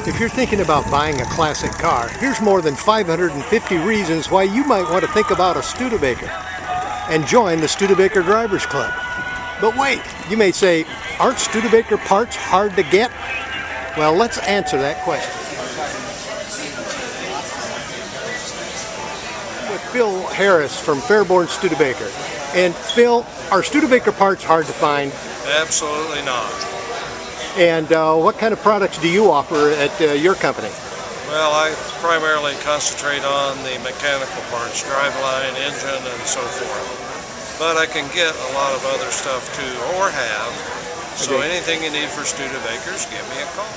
If you're thinking about buying a classic car, here's more than 550 reasons why you might want to think about a Studebaker and join the Studebaker Drivers Club. But wait, you may say, aren't Studebaker parts hard to get? Well, let's answer that question. With Phil Harris from Fairborn Studebaker. And Phil, are Studebaker parts hard to find? Absolutely not. And what kind of products do you offer at your company? Well, I primarily concentrate on the mechanical parts, driveline, engine, and so forth. But I can get a lot of other stuff too, or have. So anything you need for Studebakers, give me a call.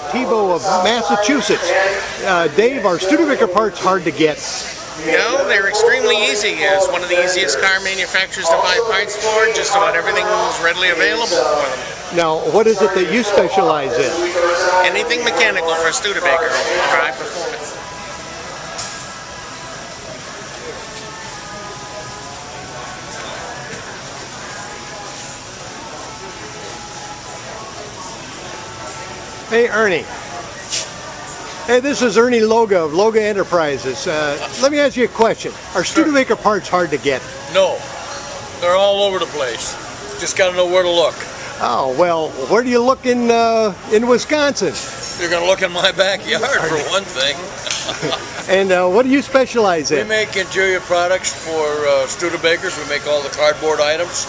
Tebow of Massachusetts. Dave, are Studebaker parts hard to get? No, they're extremely easy. It's one of the easiest car manufacturers to buy parts for. Just about everything is readily available for them. Now, what is it that you specialize in? Anything mechanical for Studebaker. Drive performance. Hey, Ernie. Hey, this is Ernie Loga of Loga Enterprises. Let me ask you a question. Are Studebaker parts hard to get? No. They're all over the place. Just got to know where to look. Oh, well, where do you look in Wisconsin? You're going to look in my backyard for one thing. And what do you specialize in? We make interior products for Studebakers. We make all the cardboard items,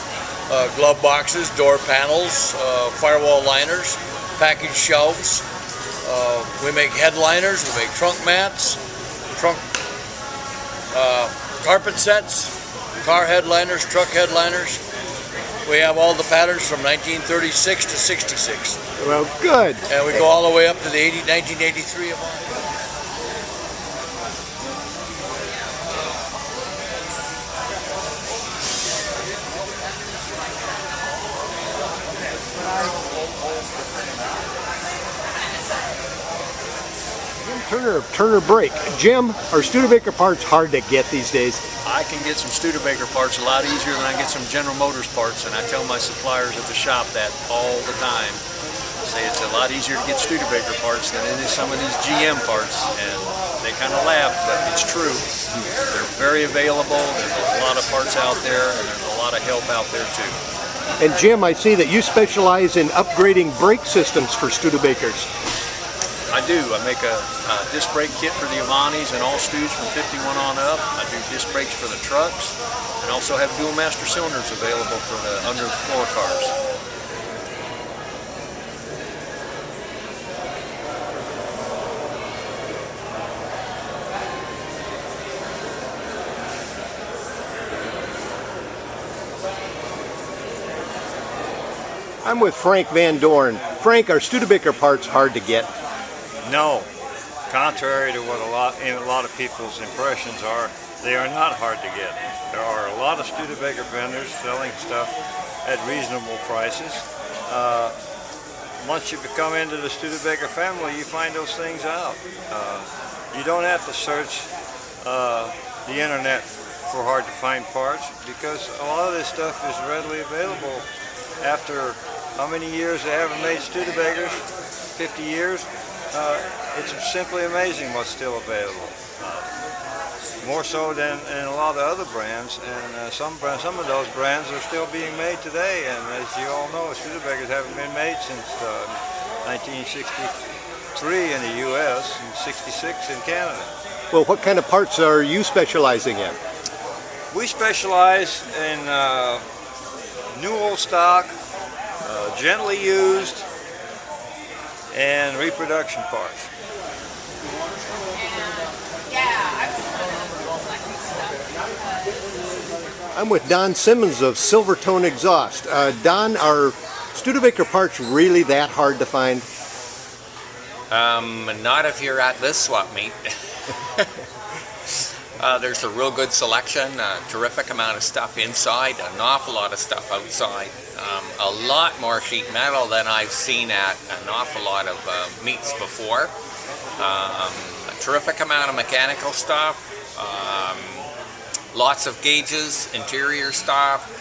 glove boxes, door panels, firewall liners, package shelves. We make headliners, we make trunk mats, carpet sets, car headliners, truck headliners. We have all the patterns from 1936 to 66. Well, good. And we go all the way up to the 1983 of all. Turner of Turner Brake. Jim, are Studebaker parts hard to get these days? I can get some Studebaker parts a lot easier than I get some General Motors parts, and I tell my suppliers at the shop that all the time. I say it's a lot easier to get Studebaker parts than it is some of these GM parts, and they kind of laugh, but it's true. They're very available, there's a lot of parts out there, and there's a lot of help out there too. And Jim, I see that you specialize in upgrading brake systems for Studebakers. I do. I make a disc brake kit for the Avantis and all Studes from 51 on up. I do disc brakes for the trucks, and also have dual master cylinders available for the under the floor cars. I'm with Frank Van Dorn. Frank, are Studebaker parts hard to get? No. Contrary to what a lot of people's impressions are, they are not hard to get. There are a lot of Studebaker vendors selling stuff at reasonable prices. Once you become into the Studebaker family, you find those things out. You don't have to search the internet for hard to find parts, because a lot of this stuff is readily available. After how many years they haven't made Studebakers? 50 years? It's simply amazing what's still available. More so than in a lot of other brands, and some of those brands are still being made today. And as you all know, Studebakers haven't been made since 1963 in the U.S. and 66 in Canada. Well, what kind of parts are you specializing in? We specialize in new old stock, gently used, and reproduction parts. I'm with Don Simmons of Silvertone Exhaust. Don, are Studebaker parts really that hard to find? Not if you're at this swap meet. There's a real good selection, a terrific amount of stuff inside, an awful lot of stuff outside. A lot more sheet metal than I've seen at an awful lot of meets before. A terrific amount of mechanical stuff. lots of gauges, interior stuff.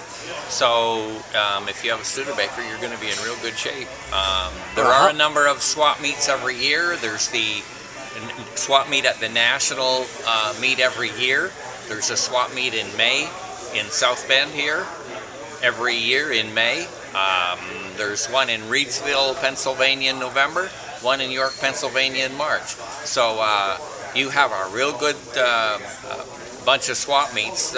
So if you have a Studebaker, you're going to be in real good shape. There are a number of swap meets every year. There's the swap meet at the national meet every year. There's a swap meet in May in South Bend here every year in May. There's one in Reedsville, Pennsylvania in November, one in York, Pennsylvania in March. So you have a real good bunch of swap meets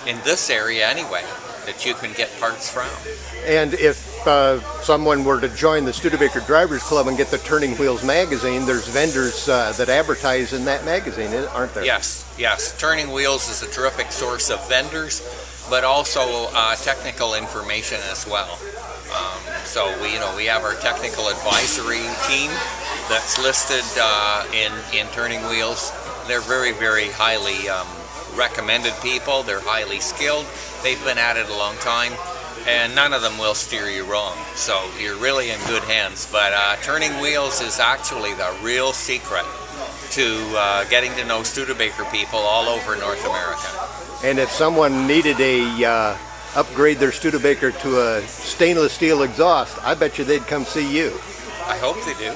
in this area anyway that you can get parts from. And if someone were to join the Studebaker Drivers Club and get the Turning Wheels magazine, there's vendors that advertise in that magazine, aren't there? Yes, yes. Turning Wheels is a terrific source of vendors, but also technical information as well. So we have our technical advisory team that's listed in Turning Wheels. They're very, very highly recommended people. They're highly skilled. They've been at it a long time, and none of them will steer you wrong. So you're really in good hands. But Turning Wheels is actually the real secret to getting to know Studebaker people all over North America. And if someone needed a upgrade their Studebaker to a stainless steel exhaust, I bet you they'd come see you. I hope they do.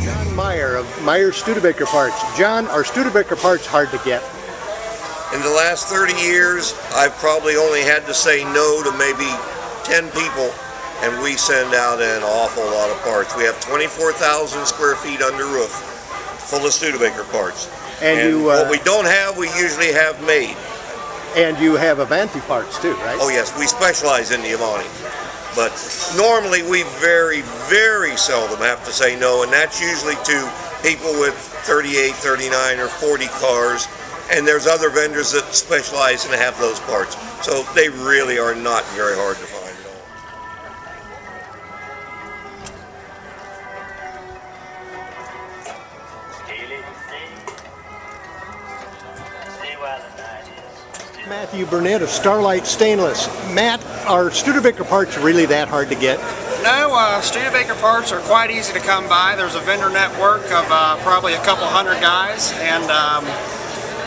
John Meyer of Meyer Studebaker Parts. John, are Studebaker parts hard to get? In the last 30 years, I've probably only had to say no to maybe 10 people, and we send out an awful lot of parts. We have 24,000 square feet under roof full of Studebaker parts. And what we don't have, we usually have made. And you have Avanti parts too, right? Oh yes, we specialize in the Avanti. But normally we very, very seldom have to say no, and that's usually to people with 38, 39, or 40 cars. And there's other vendors that specialize and have those parts. So they really are not very hard to find. Matthew Burnett of Starlight Stainless. Matt, are Studebaker parts really that hard to get? No, Studebaker parts are quite easy to come by. There's a vendor network of probably a couple hundred guys, and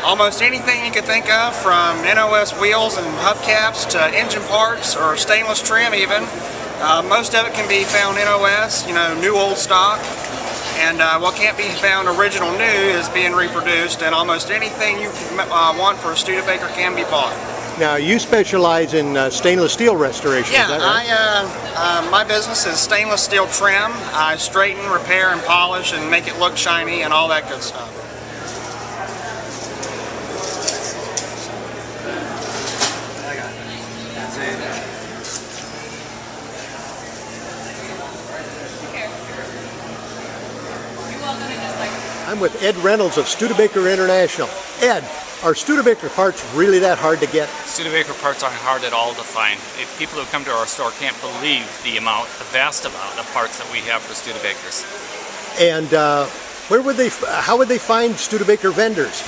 almost anything you can think of, from NOS wheels and hubcaps to engine parts or stainless trim even. Most of it can be found NOS, new old stock. And what can't be found original new is being reproduced, and almost anything you want for a Studebaker can be bought. Now, you specialize in stainless steel restoration, yeah, is that right? my business is stainless steel trim. I straighten, repair, and polish, and make it look shiny and all that good stuff. I'm with Ed Reynolds of Studebaker International. Ed, are Studebaker parts really that hard to get? Studebaker parts aren't hard at all to find. People who come to our store can't believe the vast amount of parts that we have for Studebakers. And how would they find Studebaker vendors?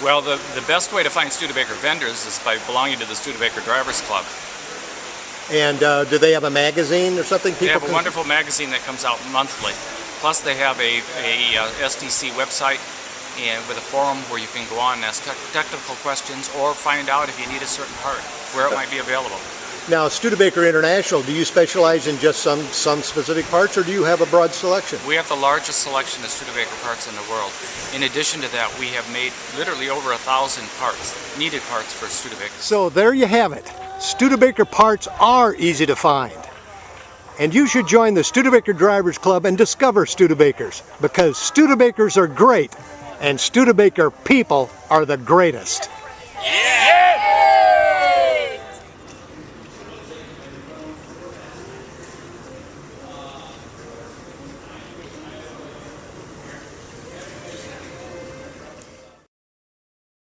Well, the best way to find Studebaker vendors is by belonging to the Studebaker Drivers Club. And do they have a magazine or something? They have a wonderful magazine that comes out monthly. Plus they have a STC website and with a forum where you can go on and ask technical questions or find out if you need a certain part, where it might be available. Now, Studebaker International, do you specialize in just some specific parts, or do you have a broad selection? We have the largest selection of Studebaker parts in the world. In addition to that, we have made literally over 1,000 parts, needed parts for Studebakers. So there you have it. Studebaker parts are easy to find. And you should join the Studebaker Drivers Club and discover Studebakers, because Studebakers are great, and Studebaker people are the greatest. Yeah!